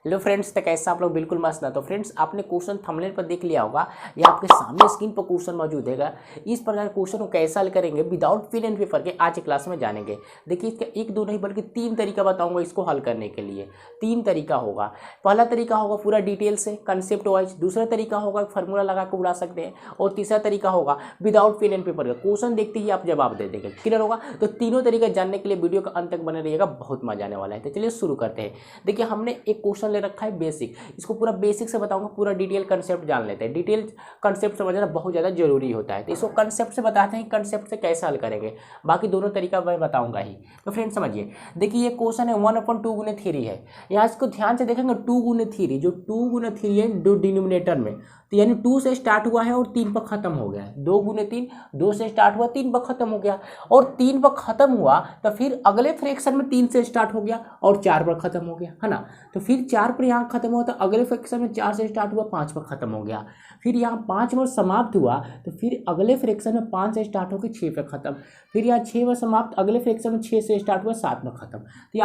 लो friends, तो कैसा आप लोग? बिल्कुल मस्त ना। तो फ्रेंड्स, आपने क्वेश्चन थंबनेल पर देख लिया होगा, या आपके सामने स्क्रीन पर क्वेश्चन मौजूद है। इस प्रकार क्वेश्चन को कैसा हल करेंगे विदाउट पेन एंड पेपर के आज की क्लास में जानेंगे। देखिए, इसका एक दो नहीं बल्कि 3 तरीका बताऊंगा इसको हल करने के लिए। 3 तरीका होगा। पहला तरीका होगा पूरा डिटेल से कंसेप्ट वाइज, दूसरा तरीका होगा फार्मूला लगा के उड़ा सकते हैं, और तीसरा तरीका होगा विदाउट पेन एंड पेपर का। क्वेश्चन देखते ही आप जवाब दे देंगे। क्लियर होगा? तो तीनों तरीका जानने के लिए वीडियो का अंत तक बने रहिएगा, बहुत मजा आने वाला है। तो चलिए शुरू करते हैं। देखिए, हमने एक क्वेश्चन ले रखा है बेसिक, इसको पूरा बेसिक से बताऊंगा, पूरा डिटेल कंसेप्ट जान लेते हैं। डिटेल कंसेप्ट समझना बहुत ज़्यादा जरूरी होता है, तो इसको कंसेप्ट से बताते हैं, कंसेप्ट से कैसे हल करेंगे। बाकी दोनों तरीका मैं बताऊंगा ही। तो फ्रेंड्स समझिए, देखिए ये क्वेश्चन है 1/2 गुने 3 है। यहाँ इसको ध्यान से देखेंगे, 2 गुने 3, जो 2 गुने 3 है दो डिनोमिनेटर में, तो यानी 2 से स्टार्ट हुआ है और 3 पर खत्म हो गया है। 2 गुने 3, 2 से स्टार्ट हुआ, 3 पर खत्म हो गया, और 3 पर खत्म हुआ तो फिर अगले फ्रैक्शन में 3 से स्टार्ट हो गया और 4 पर खत्म हो गया, है ना। तो फिर 4 पर यहाँ खत्म हुआ तो अगले फ्रैक्शन में 4 से स्टार्ट हुआ, 5 पर खत्म हो गया। फिर यहाँ 5 में समाप्त हुआ तो फिर अगले फ्रैक्शन में 5 से स्टार्ट होकर 6 पर खत्म। फिर यहाँ 6 में समाप्त, अगले फ्रैक्शन में 6 से स्टार्ट हुआ, 7 में खत्म। तो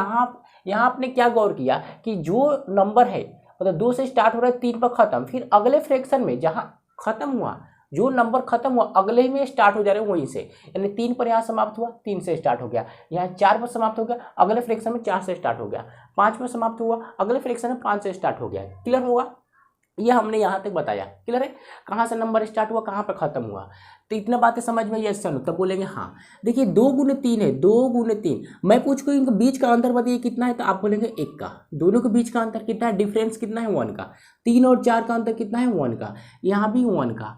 यहाँ आपने क्या गौर किया कि जो नंबर है मतलब 2 से स्टार्ट हो रहा है, 3 पर खत्म, फिर अगले फ्रैक्शन में जहाँ खत्म हुआ, जो नंबर खत्म हुआ अगले में स्टार्ट हो जा रहे हैं वहीं से, यानी 3 पर यहाँ समाप्त हुआ, 3 से स्टार्ट हो गया, यहाँ 4 पर समाप्त हो गया, अगले फ्रैक्शन में 4 से स्टार्ट हो गया, 5 पर समाप्त हुआ, अगले फ्रैक्शन में 5 से स्टार्ट हो गया। क्लियर होगा? ये हमने यहाँ तक बताया। क्लियर है? कहाँ से नंबर स्टार्ट हुआ, कहाँ पर खत्म हुआ, तो इतना बातें समझ में यस चलो, तब बोलेंगे हाँ। देखिए 2 गुने 3 है, 2 गुने 3, मैं पूछ के इनके बीच का अंतर बताइए कितना है, तो आप बोलेंगे 1 का। दोनों के बीच का अंतर कितना है, डिफरेंस कितना है, 1 का। 3 और 4 का अंतर कितना है, 1 का। यहाँ भी 1 का,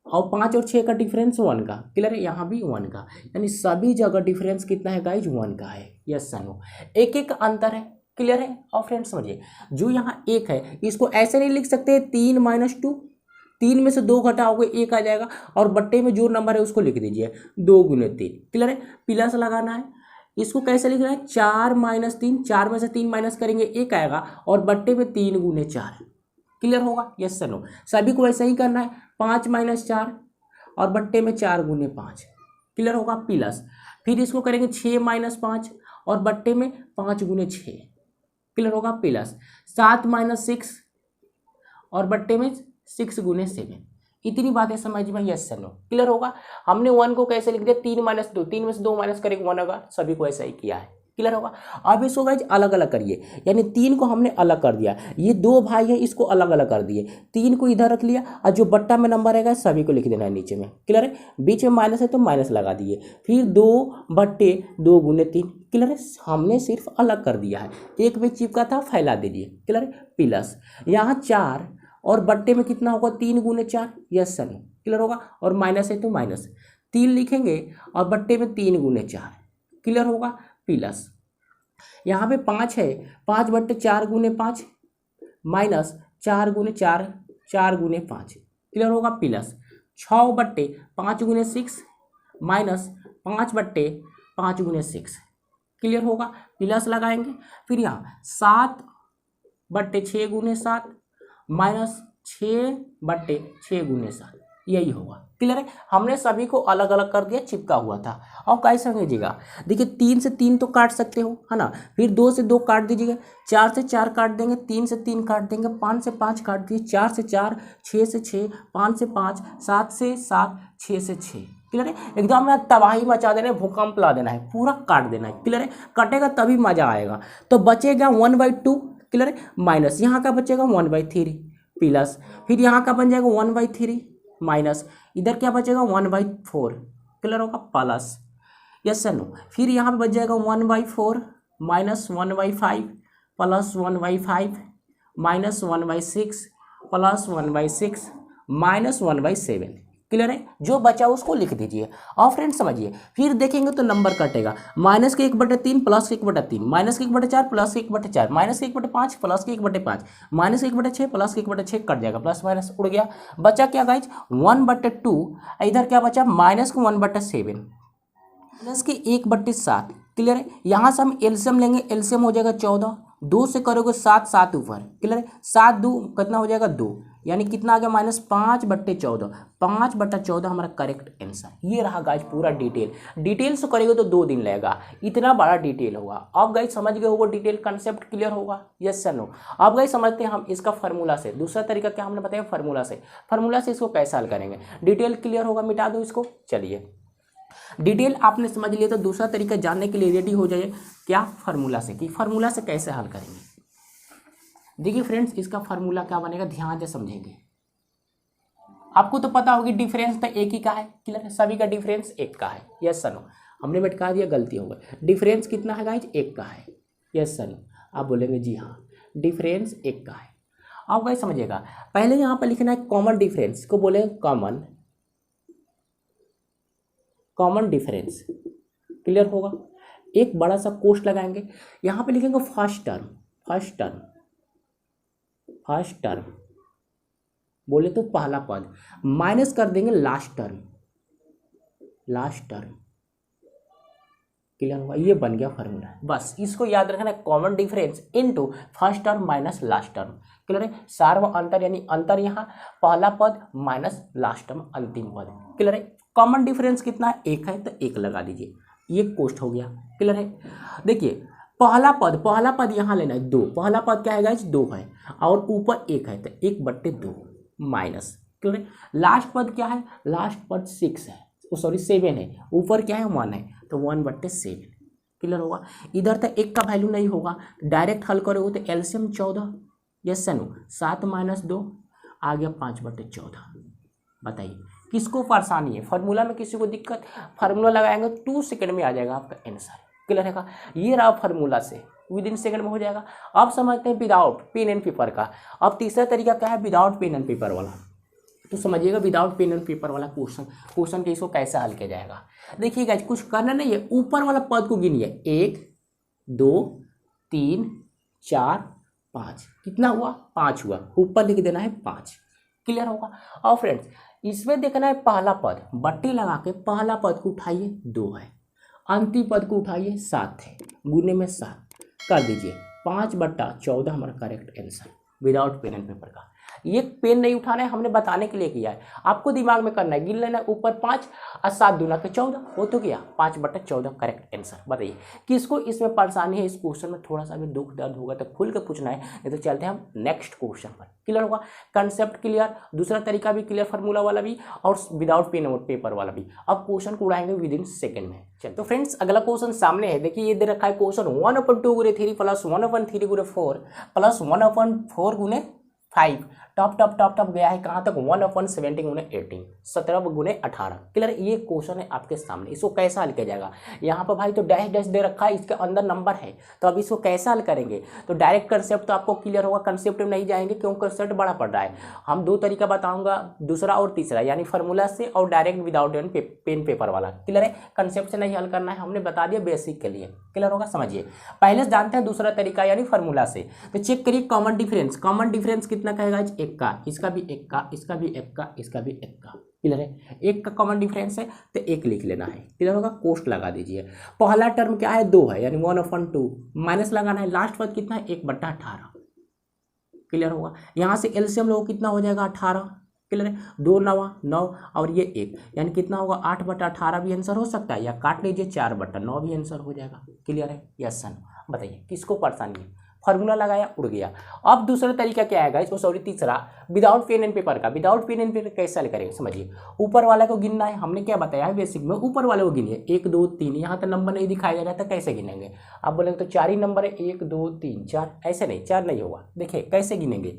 और 5 और 6 का डिफरेंस 1 का। क्लियर है? यहाँ भी 1 का, यानी सभी जगह डिफरेंस कितना है गाइज, 1 का है। यस नो, एक एक अंतर है। क्लियर है? और फ्रेंड्स समझिए, जो यहाँ 1 है इसको ऐसे नहीं लिख सकते 3 - 2, 3 में से 2 घटाओगे 1 आ जाएगा, और बट्टे में जो नंबर है उसको लिख दीजिए 2 गुने 3। क्लियर है? प्लस लगाना है। इसको कैसे लिखना है, 4 - 3, 4 में से 3 माइनस करेंगे 1 आएगा, और बट्टे में 3 गुने 4। क्लियर होगा? Yes sir no. सभी को ऐसा ही करना है, 5 - 4 और बट्टे में 4 गुने 5। क्लियर होगा? प्लस फिर इसको करेंगे 6 - 5 और बट्टे में 5 गुने 6। क्लियर होगा? प्लस 7 - 6 और बट्टे में 6 गुने 7। इतनी बातें समझ में यस सर नो। क्लियर होगा? हमने 1 को कैसे लिख दिया, 3 - 2, 3 में से 2 माइनस करेंगे 1 होगा। सभी को ऐसा ही किया है। क्लियर होगा? अब इसको गाइज अलग अलग करिए, यानी 3 को हमने अलग कर दिया, ये 2 भाई है इसको अलग अलग कर दिए, 3 को इधर रख लिया, और जो बट्टा में नंबर रहेगा सभी को लिख देना है नीचे में। क्लियर है? बीच में माइनस है तो माइनस लगा दिए, फिर 2/2 गुने 3। क्लियर है? हमने सिर्फ अलग कर दिया है, एक में चिपका था फैला दीजिए। क्लियर है? प्लस यहाँ 4 और बट्टे में कितना होगा, 3 गुने 4। Yes sir. क्लियर होगा? और माइनस है तो माइनस 3 लिखेंगे, और बट्टे में 3 गुने 4। क्लियर होगा? प्लस यहाँ पे 5 है, 5/4 गुने 5 माइनस 4 गुने 4, 4 गुने 5। क्लियर होगा? प्लस 6/5 गुने 6 माइनस 5/5 गुने 6। क्लियर होगा? प्लस लगाएंगे, फिर यहाँ 7/6 गुने 7 माइनस 6/6 गुने 7, यही होगा। क्लियर है? हमने सभी को अलग अलग कर दिया, चिपका हुआ था। और कैसे समझिएगा, देखिए 3 से 3 तो काट सकते हो, है ना, फिर 2 से 2 काट दीजिएगा, 4 से 4 काट देंगे, 3 से 3 काट देंगे, 5 से 5 काट दिए, 4 से 4, 6 से 6, 5 से 5, 7 से 7, 6 से 6। क्लियर है? एकदम ना तबाही मचा देना है, भूकंप ला देना है, पूरा काट देना है। क्लियर है? कटेगा तभी मजा आएगा। तो बचेगा 1/2। क्लियर है? माइनस यहाँ का बचेगा 1/3 प्लस, फिर यहाँ का बन जाएगा 1/3 माइनस, इधर क्या बचेगा 1/4। क्लियर होगा? प्लस। Yes sir no. फिर यहाँ पे बच जाएगा 1/4 minus 1/5 plus 1/5 minus 1/6 plus 1/6 minus 1/7। Clear है? जो बचा उसको लिख दीजिए। और फ्रेंड समझिए, फिर देखेंगे तो नंबर कटेगा, माइनस के 1/3 प्लस के 1/3, माइनस के 1/4 प्लस के 1/4, माइनस के 1/5 प्लस के 1/5, माइनस के 1/6 प्लस के 1/6, कट जाएगा, प्लस माइनस उड़ गया। बचा क्या गाइज, 1/2। इधर क्या बचा, माइनस के 1/7 माइनस के 1/7। क्लियर है? यहाँ से हम एलसीएम लेंगे, एलसीएम हो जाएगा 14, 2 से करोगे 7, 7 ऊपर, क्लियर है। 7 2 कितना हो जाएगा 2, यानी कितना आ गया -5/14। 5/14 हमारा करेक्ट आंसर। ये रहा गाइज पूरा डिटेल से करेंगे तो 2 दिन लगेगा, इतना बड़ा डिटेल होगा। अब गाइज समझ गए होगा, डिटेल कंसेप्ट क्लियर होगा, यस सर नो। अब गाइज समझते हैं हम इसका फार्मूला से। दूसरा तरीका क्या हमने बताया, फार्मूला से इसको कैसे हल करेंगे। डिटेल क्लियर होगा, मिटा दो इसको। चलिए डिटेल आपने समझ लिया तो दूसरा तरीका जानने के लिए रेडी हो जाइए, क्या, फार्मूला से, कि फार्मूला से कैसे हल करेंगे। देखिए फ्रेंड्स, इसका फार्मूला क्या बनेगा, ध्यान से समझेंगे। आपको तो पता होगी डिफरेंस तो एक ही का है, क्लियर है, सभी का डिफरेंस एक का है, यस सर नो। हमने बैठा दिया, गलती हो गई। डिफरेंस कितना है गाइज, एक का है, यस सर नो। आप बोलेंगे जी हाँ, डिफरेंस एक का है। अब गाइज समझिएगा, पहले यहाँ पर लिखना है कॉमन डिफरेंस, को बोले कॉमन डिफरेंस, क्लियर होगा। एक बड़ा सा कोष्ठ लगाएंगे, यहाँ पे लिखेंगे फर्स्ट टर्म बोले तो पहला पद, माइनस कर देंगे लास्ट टर्म, क्लियर होगा। ये बन गया फार्मूला, बस इसको याद रखना, common difference into first term minus last term, clear है। सार्व अंतर यानी अंतर यहाँ पहला पद माइनस लास्ट टर्म अंतिम पद, क्लियर है। कॉमन डिफरेंस कितना है, एक है तो एक लगा दीजिए, ये कोष्ठ हो गया, क्लियर है। देखिए पहला पद यहाँ लेना है 2, पहला पद क्या है गाइस 2 है, और ऊपर 1 है तो 1/2 माइनस, क्लियर है। लास्ट पद क्या है, लास्ट पद 6 है, सॉरी 7 है, ऊपर क्या है 1 है तो 1/7, क्लियर होगा। इधर तो 1 का वैल्यू नहीं होगा, डायरेक्ट हल करोगे तो एलसीएम 14, यस सर नो। 7 - 2 आ गया 5/14। बताइए किसको परेशानी है, फार्मूला में किसी को दिक्कत, फार्मूला लगाएंगे 2 सेकंड में आ जाएगा आपका आंसर, क्लियर है। ये रहा फार्मूला से, विदिन सेकंड में हो जाएगा। अब समझते हैं विदाउट पेन एंड पेपर का। अब तीसरा तरीका क्या है, विदाउट पेन एंड पेपर वाला। तो समझिएगा विदाउट पेन एंड पेपर वाला क्वेश्चन के इसको कैसे हल किया जाएगा। देखिए गाइस, कुछ करना नहीं है, ऊपर वाला पद को गिनिए, 1 2 3 4 5, कितना हुआ 5 हुआ, ऊपर लिख देना है 5, क्लियर होगा। और फ्रेंड्स इसमें देखना है पहला पद, बट्टे लगा के पहला पद को उठाइए 2 है, अंतिम पद को उठाइए 7 है, गुने में 7 कर दीजिए, 5/14 हमारा correct answer without pen and paper का। ये पेन नहीं उठाना है, हमने बताने के लिए किया है, आपको दिमाग में करना है, गिन लेना ऊपर 5 और 7 दूना के 14, हो तो गया 5/14 करेक्ट आंसर। बताइए किसको इसमें परेशानी है, इस क्वेश्चन में थोड़ा सा भी दुख दर्द होगा तो खुल के पूछना है, नहीं तो चलते हैं हम नेक्स्ट क्वेश्चन पर, क्लियर होगा। कंसेप्ट क्लियर, दूसरा तरीका भी क्लियर, फार्मूला वाला भी और विदाउट पेन और पेपर वाला भी। अब क्वेश्चन को उड़ाएंगे विदिन सेकंड में। चल तो फ्रेंड्स अगला क्वेश्चन सामने है, देखिए ये दे रखा है क्वेश्चन 1/2 × 3 + 1/3 × 4 + 1/4 × 5 टॉप गया है कहाँ तक 1/17 × 18, 17 × 18, क्लियर। ये क्वेश्चन है आपके सामने, इसको कैसा हल किया जाएगा। यहाँ पर भाई तो डैश डैश दे रखा है, इसके अंदर नंबर है, तो अब इसको कैसा हल करेंगे। तो डायरेक्ट कंसेप्ट तो आपको क्लियर होगा, कंसेप्ट में नहीं जाएंगे क्योंकि कंसेप्ट बड़ा पड़ रहा है। हम 2 तरीका बताऊंगा, दूसरा और तीसरा, यानी फार्मूला से और डायरेक्ट विदाउट पेन पेपर वाला, क्लियर है। कंसेप्ट से नहीं हल करना है, हमने बता दिया बेसिक के लिए, क्लियर होगा। समझिए पहले जानते हैं दूसरा तरीका यानी फार्मूला से। तो चेक करिए कॉमन डिफरेंस कितना कहेगा, 1 का, इसका भी 1 का, इसका भी 1 का, इसका भी 1 का, क्लियर है। 1 का कॉमन डिफरेंस है तो 1 लिख लेना है, क्लियर होगा। कोष्ठ लगा दीजिए, पहला टर्म क्या है 2 है, यानी 1/2 माइनस लगाना है, लास्ट पद कितना है 1/18, क्लियर होगा। यहाँ से एलसीएम लोग कितना हो जाएगा 18, क्लियर है। 2 9 9 और ये 1, यानी कितना होगा 8/18 भी आंसर हो सकता है, या काट लीजिए 4/9 भी आंसर हो जाएगा, क्लियर है। यस सर, बताइए किसको परेशानी है, फार्मूला लगाया उड़ गया। अब दूसरा तरीका क्या है गाइस, सॉरी तीसरा, विदाउट पेन एंड पेपर का। विदाउट पेन एंड पेपर कैसे हल करेंगे, समझिए। ऊपर वाला को गिनना है, हमने क्या बताया है बेसिक में, ऊपर वाले को गिनिए 1 2 3, यहाँ तो नंबर नहीं दिखाया जा रहा था, कैसे गिनेंगे। आप बोलेंगे तो 4 ही नंबर है, 1 2 3 4, ऐसे नहीं, 4 नहीं होगा। देखिए कैसे गिनेंगे,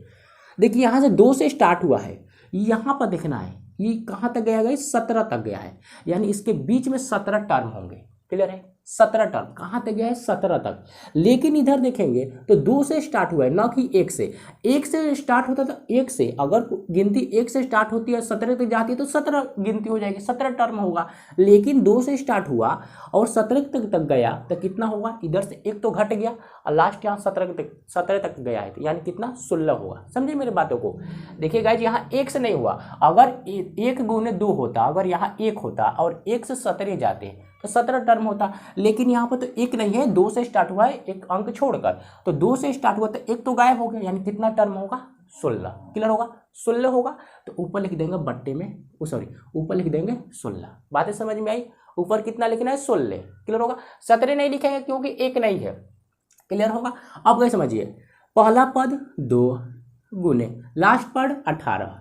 देखिए यहाँ से 2 से स्टार्ट हुआ है, यहाँ पर देखना है ये कहाँ तक गया गाइस, 17 तक गया है, यानी इसके बीच में 17 टर्म होंगे, क्लियर है। 17 टर्म कहाँ तक गया है 17 तक। लेकिन इधर देखेंगे तो 2 से स्टार्ट हुआ है, ना कि 1 से। 1 से स्टार्ट होता था, 1 से अगर गिनती 1 से स्टार्ट होती है 17 तक जाती है तो 17 गिनती हो जाएगी, 17 टर्म होगा। लेकिन 2 से स्टार्ट हुआ और 17 तक गया तो कितना होगा, इधर से 1 तो घट गया और लास्ट यहाँ 17 तक गया है, यानी कितना 16 होगा। समझिए मेरी बातों को। देखिए गाइज यहाँ 1 से नहीं हुआ, अगर 1 × 2 होता, अगर यहाँ 1 होता और 1 से 17 जाते तो 17 टर्म होता। लेकिन यहाँ पर तो एक नहीं है, 2 से स्टार्ट हुआ है एक अंक छोड़कर, तो 2 से स्टार्ट हुआ तो एक तो गायब हो गया, यानी कितना टर्म होगा 16। क्लियर होगा, 16 होगा। तो ऊपर लिख देंगे बट्टे में, सॉरी ऊपर लिख देंगे 16। बातें समझ में आई? ऊपर कितना लिखना है 16। क्लियर होगा, 17 नहीं लिखेंगे क्योंकि एक नहीं है। क्लियर होगा। अब क्या समझिए, पहला पद 2 गुने लास्ट पद 18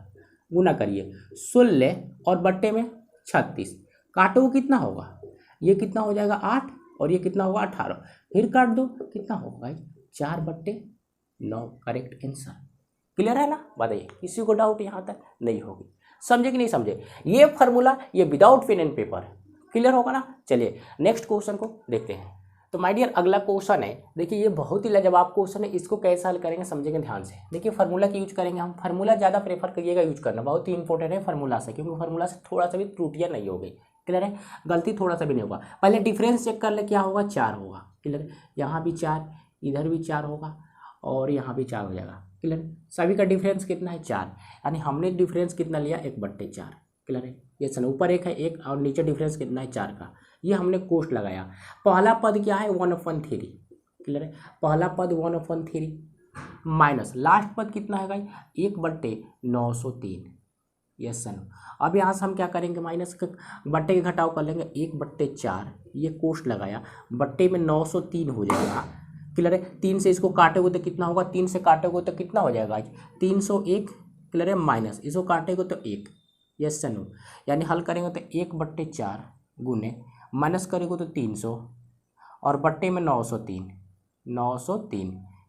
गुना करिए 16 और बट्टे में 36, काटो कितना होगा, ये कितना हो जाएगा 8 और ये कितना होगा 18, फिर काट दो कितना होगा 4/9। Correct answer. क्लियर है ना? बताइए, किसी को डाउट यहाँ तक नहीं होगी? समझे कि नहीं समझे? ये फार्मूला ये without pen and paper. Clear होगा ना? चलिए नेक्स्ट क्वेश्चन को देखते हैं। तो माय डियर अगला क्वेश्चन है, देखिए ये बहुत ही लाजवाब क्वेश्चन है, इसको कैसे हल करेंगे समझेंगे ध्यान से। देखिए फार्मूला की यूज करेंगे हम, फार्मूला ज़्यादा प्रेफर करिएगा यूज करना, बहुत ही इंपॉर्टेंट है फार्मूला से, क्योंकि फार्मूला से थोड़ा सा भी त्रुटियाँ नहीं होगी। क्लियर है, गलती थोड़ा सा भी नहीं होगा। पहले डिफरेंस चेक कर ले, क्या होगा 4 होगा। क्लियर, यहाँ भी 4, इधर भी 4 होगा और यहाँ भी 4 हो जाएगा। क्लियर, सभी का डिफरेंस कितना है 4, यानी हमने डिफरेंस कितना लिया 1/4। क्लियर है, ये सन ऊपर 1 है 1 और नीचे डिफरेंस कितना है 4 का, ये हमने कोष्ट लगाया। पहला पद क्या है 1/3। क्लियर है, पहला पद 1/3 माइनस लास्ट पद कितना है भाई 1/903। यस सन। अब यहाँ से हम क्या करेंगे, माइनस बट्टे के घटाव कर लेंगे 1/4, ये कोष्ट लगाया, बट्टे में 903 हो जाएगा। क्लियर है, 3 से इसको काटेंगे तो कितना होगा, 3 से काटेंगे तो कितना हो जाएगा 301। क्लियर है, माइनस इसको काटेंगे तो 1। यस सन, यानी हल करेंगे तो 1/4 गुने माइनस करेंगे तो 300 और बट्टे में 903।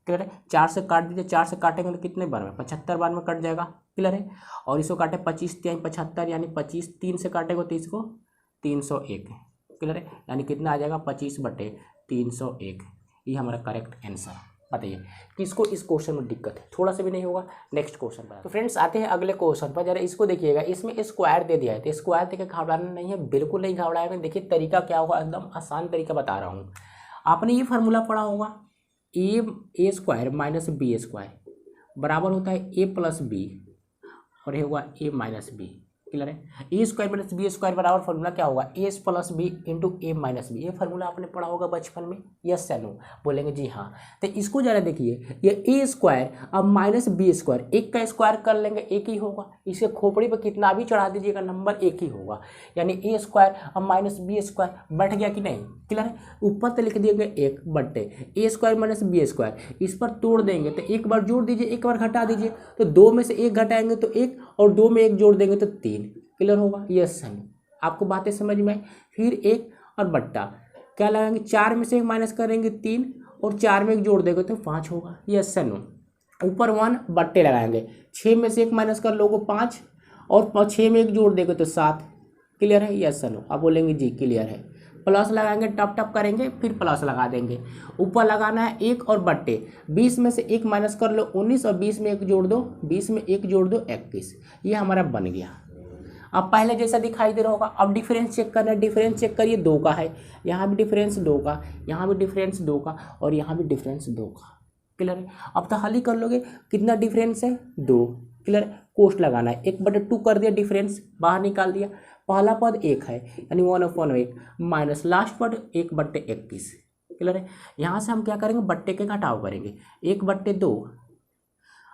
क्लियर है, 4 से काट दीजिए, 4 से काटेंगे तो कितने बार में 75 बार में कट जाएगा। क्लियर है, और इसको काटे 25×3 = 75, यानी 25 3 से काटेंगे तो इसको 301। क्लियर है, यानी कितना आ जाएगा 25/301। ये हमारा करेक्ट आंसर। बताइए किसको इस क्वेश्चन में दिक्कत है, थोड़ा सा भी नहीं होगा। नेक्स्ट क्वेश्चन पर तो फ्रेंड्स आते हैं अगले क्वेश्चन पर, जरा इसको देखिएगा। इसमें स्क्वायर दे दिया है, तो स्क्वायर देकर घबराना नहीं है, बिल्कुल नहीं घबराएगा। देखिए तरीका क्या होगा, एकदम आसान तरीका बता रहा हूँ। आपने ये फार्मूला पढ़ा होगा, a² - b² बराबर होता है a + b और ये होगा a - b। क्लियर है, a² - b² बराबर फार्मूला क्या होगा a + b × a - b। ये फार्मूला आपने पढ़ा होगा बचपन में, यस या नो? बोलेंगे जी हाँ। तो इसको जरा देखिए, ये a² अब -b², एक का स्क्वायर कर लेंगे एक ही होगा, इसे खोपड़ी पर कितना भी चढ़ा दीजिएगा नंबर एक ही होगा, यानी a² अब -b² बैठ गया कि नहीं। क्लियर है, ऊपर तो लिख दिएंगे 1/a² - b², इस पर तोड़ देंगे तो एक बार जोड़ दीजिए एक बार घटा दीजिए, तो 2 में से 1 घटाएंगे तो 1 और 2 में 1 जोड़ देंगे तो 3। क्लियर होगा, यस सर? आपको बातें समझ में आई? फिर 1 और बट्टा क्या लगाएंगे, 4 में से 1 माइनस करेंगे 3 और 4 में 1 जोड़ देंगे तो 5 होगा। Yes sir no? ऊपर 1 बट्टे लगाएंगे, 6 में से 1 माइनस कर लोगे 5 और 6 में 1 जोड़ देंगे तो 7। क्लियर है, यस सर नो? आप बोलेंगे जी क्लियर है। प्लस लगाएंगे, टप टप करेंगे, फिर प्लस लगा देंगे। ऊपर लगाना है 1 और बट्टे, 20 में से 1 माइनस कर लो 19 और 20 में 1 जोड़ दो, 20 में 1 जोड़ दो 21। ये हमारा बन गया। अब पहले जैसा दिखाई दे रहा होगा। अब डिफरेंस चेक करना है, डिफरेंस चेक करिए 2 का है, यहाँ भी डिफरेंस 2 का, यहाँ भी डिफरेंस 2 का और यहाँ भी डिफरेंस 2 का। क्लियर है, अब तो हल ही कर लोगे, कितना डिफरेंस है 2। क्लियर, कोष्ट लगाना है, 1/2 कर दिया, डिफरेंस बाहर निकाल दिया। पहला पद 1 है यानी 1/1 माइनस लास्ट पद 1/21। क्लियर है, यहाँ से हम क्या करेंगे, बट्टे के घटाव करेंगे, 1/2।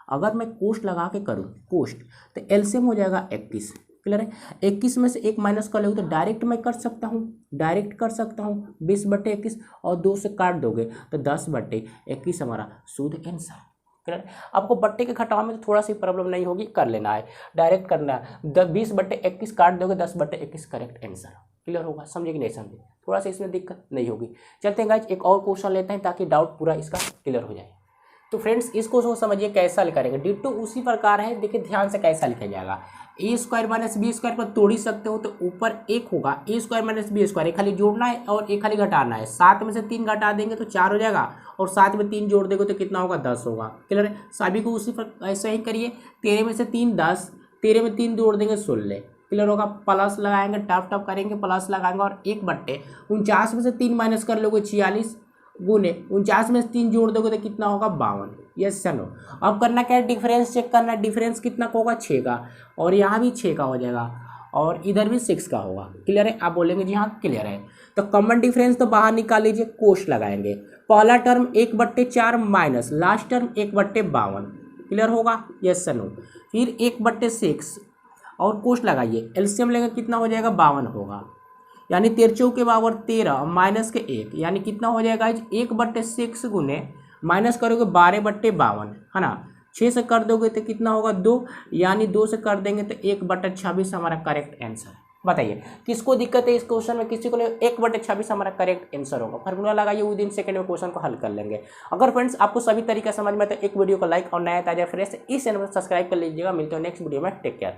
अगर मैं कोष्ट लगा के करूँ कोष्ट तो एलसीएम हो जाएगा 21। क्लियर है, 21 में से 1 माइनस कर लोगे तो डायरेक्ट मैं कर सकता हूँ, डायरेक्ट कर सकता हूँ 20/21 और 2 से काट दोगे तो 10/21 हमारा शुद्ध आंसर। क्लियर, आपको बट्टे के घटाव में तो थोड़ा सी प्रॉब्लम नहीं होगी, कर लेना है, डायरेक्ट करना है। 20/21 काट दोगे 10/21 करेक्ट आंसर। क्लियर होगा, समझे कि नहीं समझे? थोड़ा सा इसमें दिक्कत नहीं होगी। चलते हैं गाइस एक और क्वेश्चन लेते हैं ताकि डाउट पूरा इसका क्लियर हो जाए। तो फ्रेंड्स इस क्वेश्चन को समझिए कैसा हल करेंगे। डिट्टो उसी प्रकार है, देखिए ध्यान से कैसा लिखा जाएगा। a² - b² पर तोड़ ही सकते हो, तो ऊपर 1 होगा, a² - b², एक खाली जोड़ना है और एक खाली घटाना है। 7 में से 3 घटा देंगे तो 4 हो जाएगा और 7 में 3 जोड़ देंगे तो कितना होगा 10 होगा। क्लियर है, सभी को उसी पर ऐसा ही करिए। 13 में से 3 10, 13 में 3 जोड़ देंगे 16। क्लियर होगा, प्लस लगाएंगे, टफ टफ करेंगे, प्लस लगाएंगे और 1/49 में से 3 माइनस कर लोगे 46 गुने 49 में से 3 जोड़ दोगे तो कितना होगा 52। यस चलो, अब करना क्या है, डिफरेंस चेक करना है। डिफरेंस कितना का होगा 6 का और यहाँ भी 6 का हो जाएगा और इधर भी 6 का होगा। क्लियर है? आप बोलेंगे जी हाँ क्लियर है। तो कॉमन डिफरेंस तो बाहर निकाल लीजिए, कोष लगाएंगे। पहला term 1/4 minus last term 1/52। Clear होगा? Yes sir no. फिर 1/6 और कोष लगाइए, एलसीएम लेंगे कितना हो जाएगा 52 होगा। यानी 13 के बराबर 13 माइनस के 1 यानी कितना हो जाएगा 1/6 गुने माइनस करोगे 12/52 है ना। 6 से कर दोगे तो कितना होगा 2, यानी 2 से कर देंगे तो 1/26 हमारा करेक्ट आंसर है। बताइए किसको दिक्कत है इस क्वेश्चन में? किसी को नहीं, 1/26 हमारा करेक्ट आंसर होगा। फार्मूला लगाइए, विद इन सेकंड में क्वेश्चन को हल कर लेंगे। अगर फ्रेंड्स आपको सभी तरीका समझ में तो एक वीडियो को लाइक और नया ताजा फ्रेश इस चैनल को सब्सक्राइब कर लीजिएगा। मिलते हैं नेक्स्ट वीडियो में, टेक केयर।